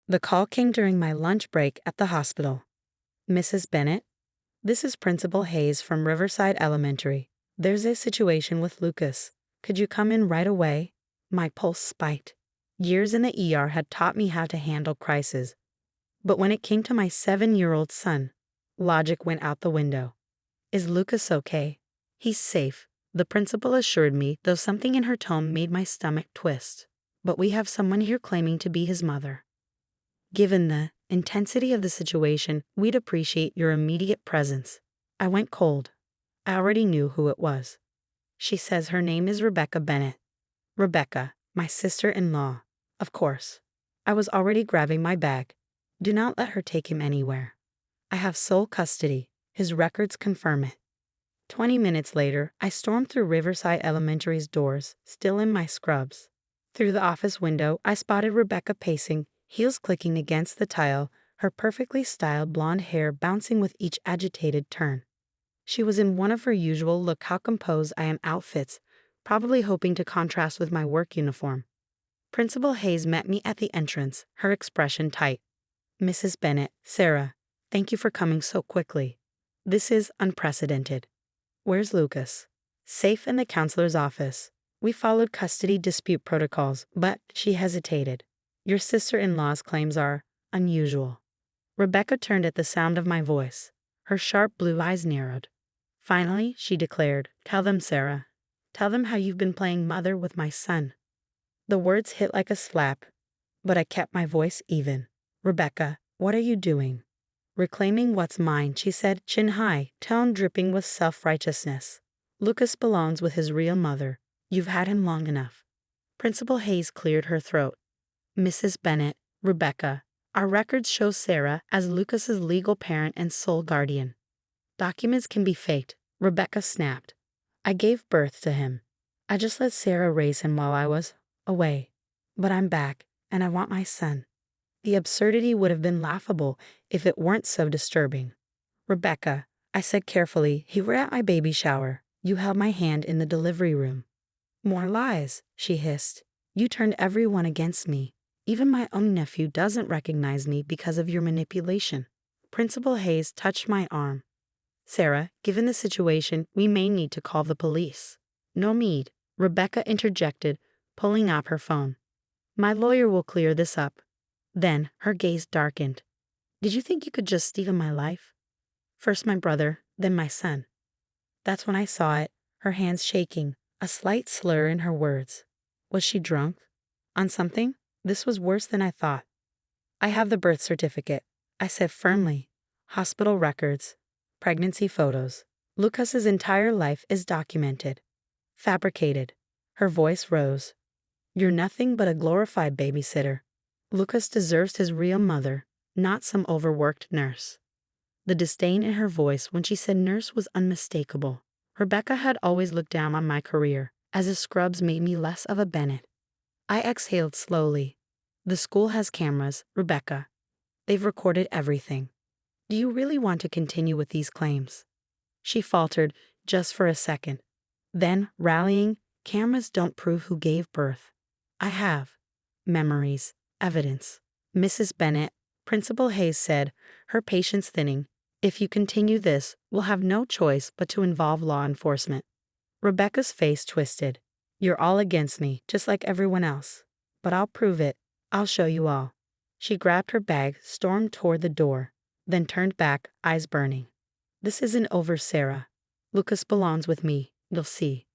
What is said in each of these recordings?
The call came during my lunch break at the hospital. Mrs. Bennett, this is Principal Hayes from Riverside Elementary. There's a situation with Lucas. Could you come in right away? My pulse spiked. Years in the ER had taught me how to handle crises. But when it came to my 7-year-old son, logic went out the window. Is Lucas okay? He's safe, the principal assured me, though something in her tone made my stomach twist. But we have someone here claiming to be his mother. Given the intensity of the situation, we'd appreciate your immediate presence. I went cold. I already knew who it was. She says her name is Rebecca Bennett. Rebecca, my sister-in-law. Of course. I was already grabbing my bag. Do not let her take him anywhere. I have sole custody. His records confirm it. 20 minutes later, I stormed through Riverside Elementary's doors, still in my scrubs. Through the office window, I spotted Rebecca pacing, heels clicking against the tile, her perfectly styled blonde hair bouncing with each agitated turn. She was in one of her usual look how composed I am outfits, probably hoping to contrast with my work uniform. Principal Hayes met me at the entrance, her expression tight. Mrs. Bennett, Sarah, thank you for coming so quickly. This is unprecedented. Where's Lucas? Safe in the counselor's office. We followed custody dispute protocols, but she hesitated. Your sister-in-law's claims are unusual. Rebecca turned at the sound of my voice. Her sharp blue eyes narrowed. Finally, she declared, tell them, Sarah. Tell them how you've been playing mother with my son. The words hit like a slap, but I kept my voice even. Rebecca, what are you doing? Reclaiming what's mine, she said, chin high, tone dripping with self-righteousness. Lucas belongs with his real mother. You've had him long enough. Principal Hayes cleared her throat. Mrs. Bennett, Rebecca, our records show Sarah as Lucas's legal parent and sole guardian. Documents can be faked, Rebecca snapped. I gave birth to him. I just let Sarah raise him while I was away. But I'm back, and I want my son. The absurdity would have been laughable if it weren't so disturbing. Rebecca, I said carefully, you were at my baby shower. You held my hand in the delivery room. More lies, she hissed. You turned everyone against me. Even my own nephew doesn't recognize me because of your manipulation. Principal Hayes touched my arm. Sarah, given the situation, we may need to call the police. No need, Rebecca interjected, pulling out her phone. My lawyer will clear this up. Then her gaze darkened. Did you think you could just steal my life? First my brother, then my son. That's when I saw it, her hands shaking, a slight slur in her words. Was she drunk? On something? This was worse than I thought. I have the birth certificate, I said firmly. Hospital records. Pregnancy photos. Lucas's entire life is documented. Fabricated. Her voice rose. You're nothing but a glorified babysitter. Lucas deserves his real mother, not some overworked nurse. The disdain in her voice when she said nurse was unmistakable. Rebecca had always looked down on my career, as if scrubs made me less of a Bennett. I exhaled slowly. The school has cameras, Rebecca. They've recorded everything. Do you really want to continue with these claims? She faltered, just for a second. Then, rallying, cameras don't prove who gave birth. I have. Memories. Evidence. Mrs. Bennett, Principal Hayes said, her patience thinning. If you continue this, we'll have no choice but to involve law enforcement. Rebecca's face twisted. You're all against me, just like everyone else. But I'll prove it. I'll show you all. She grabbed her bag, stormed toward the door, then turned back, eyes burning. This isn't over, Sarah. Lucas belongs with me, you'll see.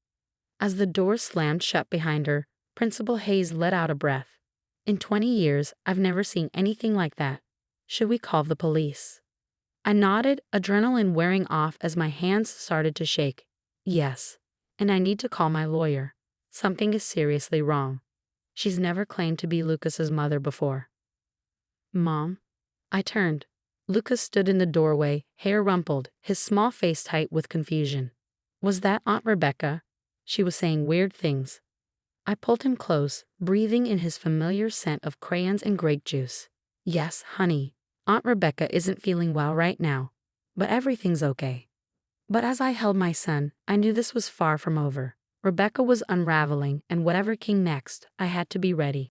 As the door slammed shut behind her, Principal Hayes let out a breath. In 20 years, I've never seen anything like that. Should we call the police? I nodded, adrenaline wearing off as my hands started to shake. Yes, and I need to call my lawyer. Something is seriously wrong. She's never claimed to be Lucas's mother before. Mom? I turned. Lucas stood in the doorway, hair rumpled, his small face tight with confusion. Was that Aunt Rebecca? She was saying weird things. I pulled him close, breathing in his familiar scent of crayons and grape juice. Yes, honey, Aunt Rebecca isn't feeling well right now, but everything's okay. But as I held my son, I knew this was far from over. Rebecca was unraveling, and whatever came next, I had to be ready.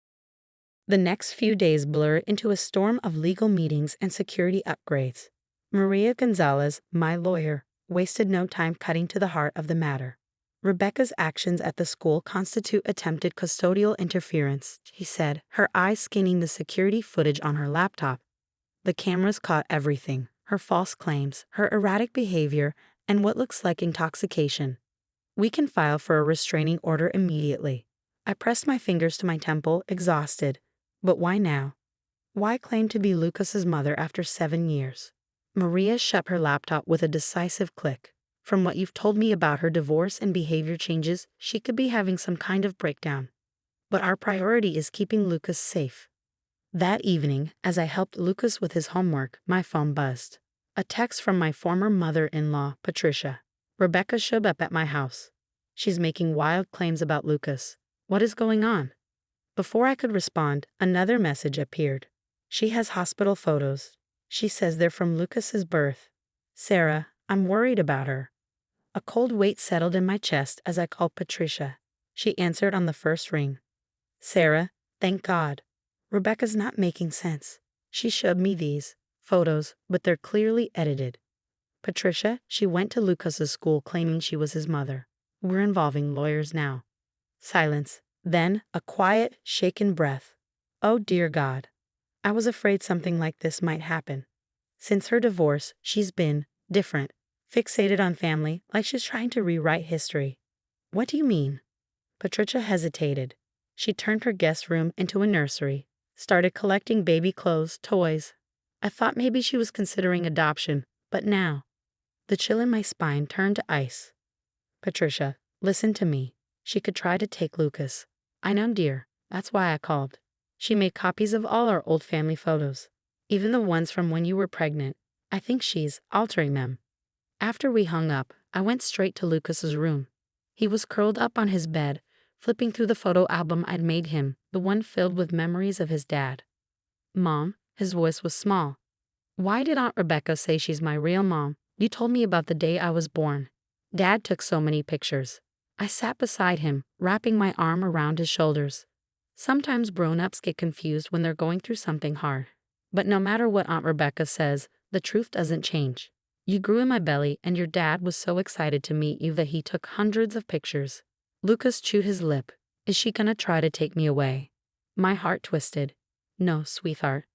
The next few days blurred into a storm of legal meetings and security upgrades. Maria Gonzalez, my lawyer, wasted no time cutting to the heart of the matter. Rebecca's actions at the school constitute attempted custodial interference, he said, her eyes scanning the security footage on her laptop. The cameras caught everything: her false claims, her erratic behavior, and what looks like intoxication. We can file for a restraining order immediately. I pressed my fingers to my temple, exhausted. But why now? Why claim to be Lucas's mother after 7 years? Maria shut her laptop with a decisive click. From what you've told me about her divorce and behavior changes, she could be having some kind of breakdown. But our priority is keeping Lucas safe. That evening, as I helped Lucas with his homework, my phone buzzed. A text from my former mother-in-law, Patricia. Rebecca showed up at my house. She's making wild claims about Lucas. What is going on? Before I could respond, another message appeared. She has hospital photos. She says they're from Lucas's birth. Sarah, I'm worried about her. A cold weight settled in my chest as I called Patricia. She answered on the first ring. Sarah, thank God. Rebecca's not making sense. She showed me these photos, but they're clearly edited. Patricia, she went to Lucas's school claiming she was his mother. We're involving lawyers now. Silence. Then, a quiet, shaken breath. Oh dear God. I was afraid something like this might happen. Since her divorce, she's been different, fixated on family, like she's trying to rewrite history. What do you mean? Patricia hesitated. She turned her guest room into a nursery, started collecting baby clothes, toys. I thought maybe she was considering adoption, but now, the chill in my spine turned to ice. Patricia, listen to me. She could try to take Lucas. I know, dear. That's why I called. She made copies of all our old family photos, even the ones from when you were pregnant. I think she's altering them. After we hung up, I went straight to Lucas's room. He was curled up on his bed, flipping through the photo album I'd made him, the one filled with memories of his dad. Mom, his voice was small. Why did Aunt Rebecca say she's my real mom? You told me about the day I was born. Dad took so many pictures. I sat beside him, wrapping my arm around his shoulders. Sometimes grown-ups get confused when they're going through something hard. But no matter what Aunt Rebecca says, the truth doesn't change. You grew in my belly, and your dad was so excited to meet you that he took hundreds of pictures. Lucas chewed his lip. Is she gonna try to take me away? My heart twisted. No, sweetheart.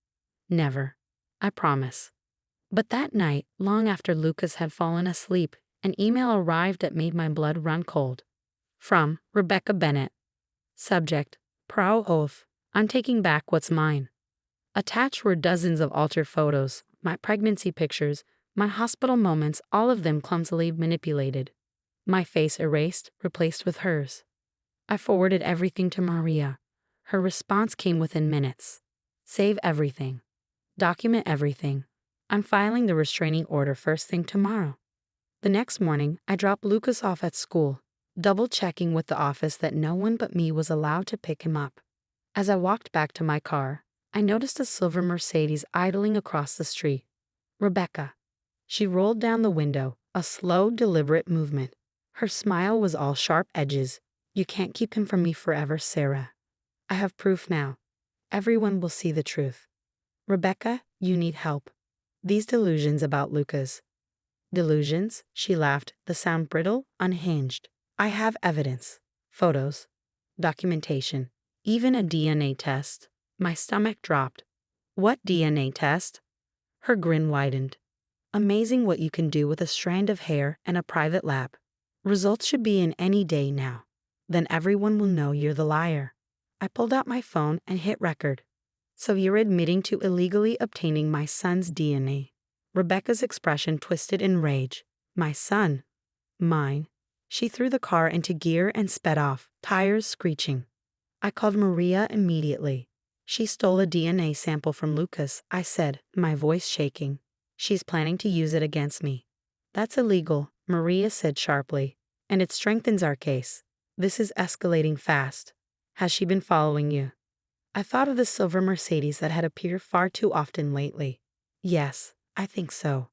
Never. I promise. But that night, long after Lucas had fallen asleep, an email arrived that made my blood run cold. From Rebecca Bennett. Subject: Proud oath. I'm taking back what's mine. Attached were dozens of altered photos, my pregnancy pictures, my hospital moments, all of them clumsily manipulated. My face erased, replaced with hers. I forwarded everything to Maria. Her response came within minutes. Save everything. Document everything. I'm filing the restraining order first thing tomorrow. The next morning, I dropped Lucas off at school, double-checking with the office that no one but me was allowed to pick him up. As I walked back to my car, I noticed a silver Mercedes idling across the street. Rebecca. She rolled down the window, a slow, deliberate movement. Her smile was all sharp edges. You can't keep him from me forever, Sarah. I have proof now. Everyone will see the truth. Rebecca, you need help. These delusions about Lucas. Delusions? She laughed, the sound brittle, unhinged. I have evidence. Photos. Documentation. Even a DNA test. My stomach dropped. What DNA test? Her grin widened. Amazing what you can do with a strand of hair and a private lab. Results should be in any day now. Then everyone will know you're the liar. I pulled out my phone and hit record. So you're admitting to illegally obtaining my son's DNA. Rebecca's expression twisted in rage. My son. Mine. She threw the car into gear and sped off, tires screeching. I called Maria immediately. She stole a DNA sample from Lucas, I said, my voice shaking. She's planning to use it against me. That's illegal, Maria said sharply, and it strengthens our case. This is escalating fast. Has she been following you? I thought of the silver Mercedes that had appeared far too often lately. Yes, I think so.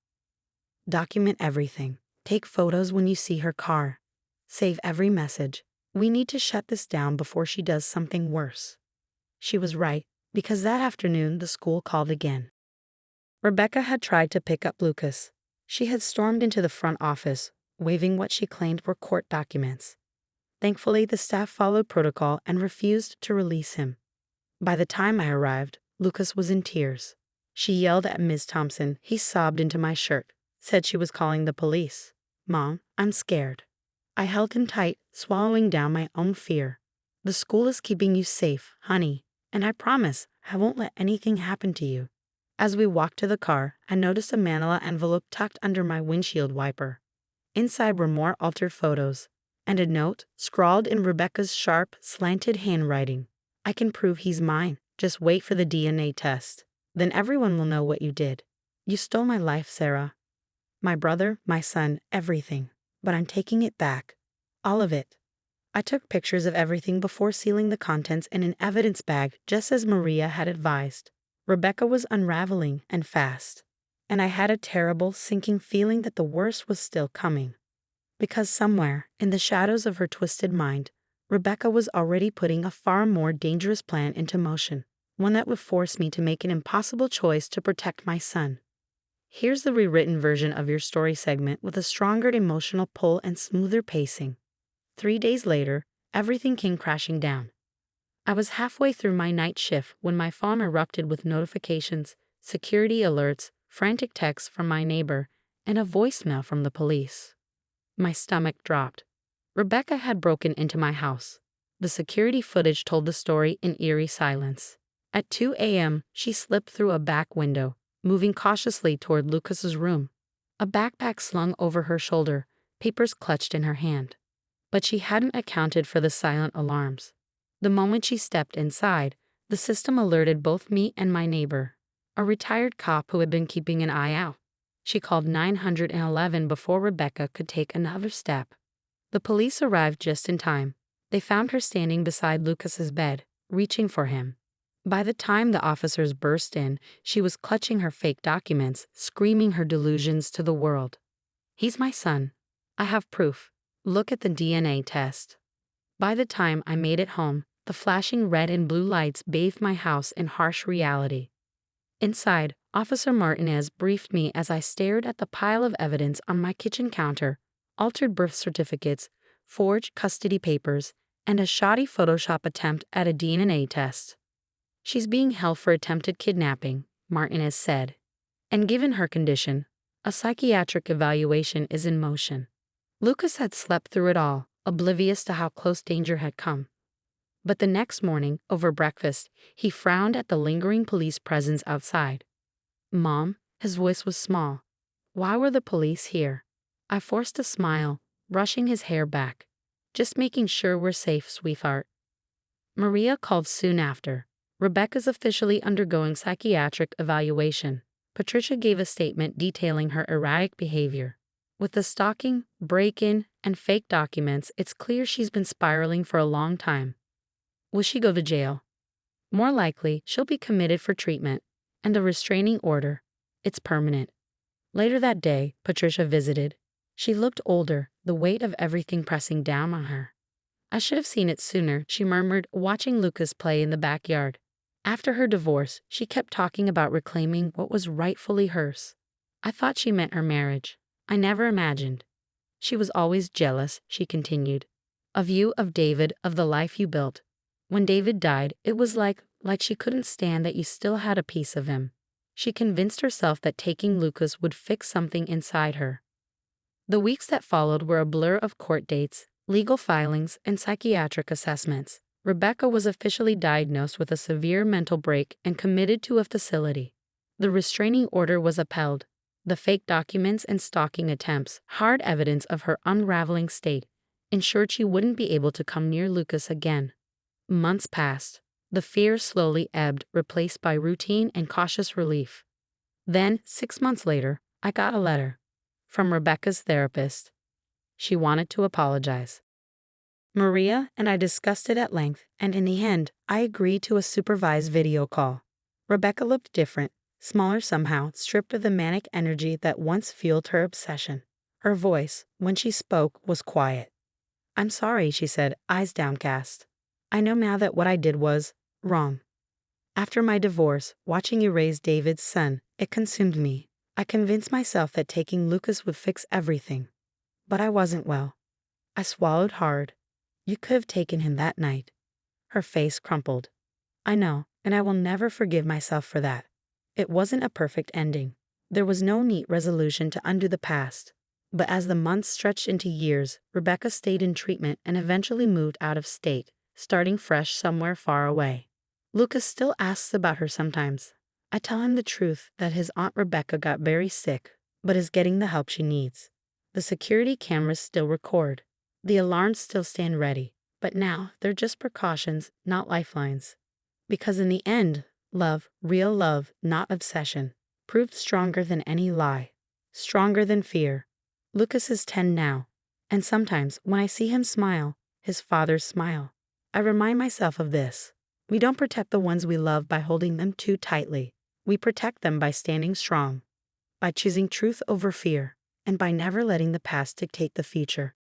Document everything. Take photos when you see her car. Save every message. We need to shut this down before she does something worse. She was right. because that afternoon the school called again. Rebecca had tried to pick up Lucas. She had stormed into the front office, waving what she claimed were court documents. Thankfully, the staff followed protocol and refused to release him. By the time I arrived, Lucas was in tears. She yelled at Ms. Thompson. He sobbed into my shirt, said she was calling the police. "Mom, I'm scared." I held him tight, swallowing down my own fear. "The school is keeping you safe, honey, and I promise I won't let anything happen to you." As we walked to the car, I noticed a manila envelope tucked under my windshield wiper. Inside were more altered photos, and a note scrawled in Rebecca's sharp, slanted handwriting. "I can prove he's mine. Just wait for the DNA test. Then everyone will know what you did. You stole my life, Sarah. My brother, my son, everything. But I'm taking it back. All of it." I took pictures of everything before sealing the contents in an evidence bag, just as Maria had advised. Rebecca was unraveling, and fast. And I had a terrible, sinking feeling that the worst was still coming. Because somewhere, in the shadows of her twisted mind, Rebecca was already putting a far more dangerous plan into motion, one that would force me to make an impossible choice to protect my son. Here's the rewritten version of your story segment with a stronger emotional pull and smoother pacing. 3 days later, everything came crashing down. I was halfway through my night shift when my phone erupted with notifications, security alerts, frantic texts from my neighbor, and a voicemail from the police. My stomach dropped. Rebecca had broken into my house. The security footage told the story in eerie silence. At 2 a.m., she slipped through a back window, moving cautiously toward Lucas's room. A backpack slung over her shoulder, papers clutched in her hand. But she hadn't accounted for the silent alarms. The moment she stepped inside, the system alerted both me and my neighbor, a retired cop who had been keeping an eye out. She called 911 before Rebecca could take another step. The police arrived just in time. They found her standing beside Lucas's bed, reaching for him. By the time the officers burst in, she was clutching her fake documents, screaming her delusions to the world. "He's my son. I have proof. Look at the DNA test." By the time I made it home, the flashing red and blue lights bathed my house in harsh reality. Inside, Officer Martinez briefed me as I stared at the pile of evidence on my kitchen counter: altered birth certificates, forged custody papers, and a shoddy Photoshop attempt at a DNA test. "She's being held for attempted kidnapping," Martinez said. "And given her condition, a psychiatric evaluation is in motion." Lucas had slept through it all, oblivious to how close danger had come. But the next morning, over breakfast, he frowned at the lingering police presence outside. "Mom," his voice was small, "why were the police here?" I forced a smile, brushing his hair back. "Just making sure we're safe, sweetheart." Maria called soon after. "Rebecca's officially undergoing psychiatric evaluation." Patricia gave a statement detailing her erratic behavior. "With the stalking, break-in, and fake documents, it's clear she's been spiraling for a long time." "Will she go to jail?" "More likely, she'll be committed for treatment. And a restraining order. It's permanent." Later that day, Patricia visited. She looked older, the weight of everything pressing down on her. "I should have seen it sooner," she murmured, watching Lucas play in the backyard. After her divorce, she kept talking about reclaiming what was rightfully hers. "I thought she meant her marriage. I never imagined. She was always jealous," she continued, "of you, of David, of the life you built. When David died, it was like she couldn't stand that you still had a piece of him." She convinced herself that taking Lucas would fix something inside her. The weeks that followed were a blur of court dates, legal filings, and psychiatric assessments. Rebecca was officially diagnosed with a severe mental break and committed to a facility. The restraining order was upheld. The fake documents and stalking attempts, hard evidence of her unraveling state, ensured she wouldn't be able to come near Lucas again. Months passed. The fear slowly ebbed, replaced by routine and cautious relief. Then, 6 months later, I got a letter from Rebecca's therapist. She wanted to apologize. Maria and I discussed it at length, and in the end, I agreed to a supervised video call. Rebecca looked different, smaller somehow, stripped of the manic energy that once fueled her obsession. Her voice, when she spoke, was quiet. "I'm sorry," she said, eyes downcast. "I know now that what I did was wrong." After my divorce, watching you raise David's son, it consumed me. I convinced myself that taking Lucas would fix everything. But I wasn't well. I swallowed hard. You could have taken him that night. Her face crumpled. I know, and I will never forgive myself for that. It wasn't a perfect ending. There was no neat resolution to undo the past. But as the months stretched into years, Rebecca stayed in treatment and eventually moved out of state, starting fresh somewhere far away. Lucas still asks about her sometimes. I tell him the truth that his Aunt Rebecca got very sick, but is getting the help she needs. The security cameras still record. The alarms still stand ready, but now they're just precautions, not lifelines. Because in the end, love, real love, not obsession, proved stronger than any lie, stronger than fear. Lucas is 10 now, and sometimes when I see him smile, his father's smile, I remind myself of this. We don't protect the ones we love by holding them too tightly. We protect them by standing strong, by choosing truth over fear, and by never letting the past dictate the future.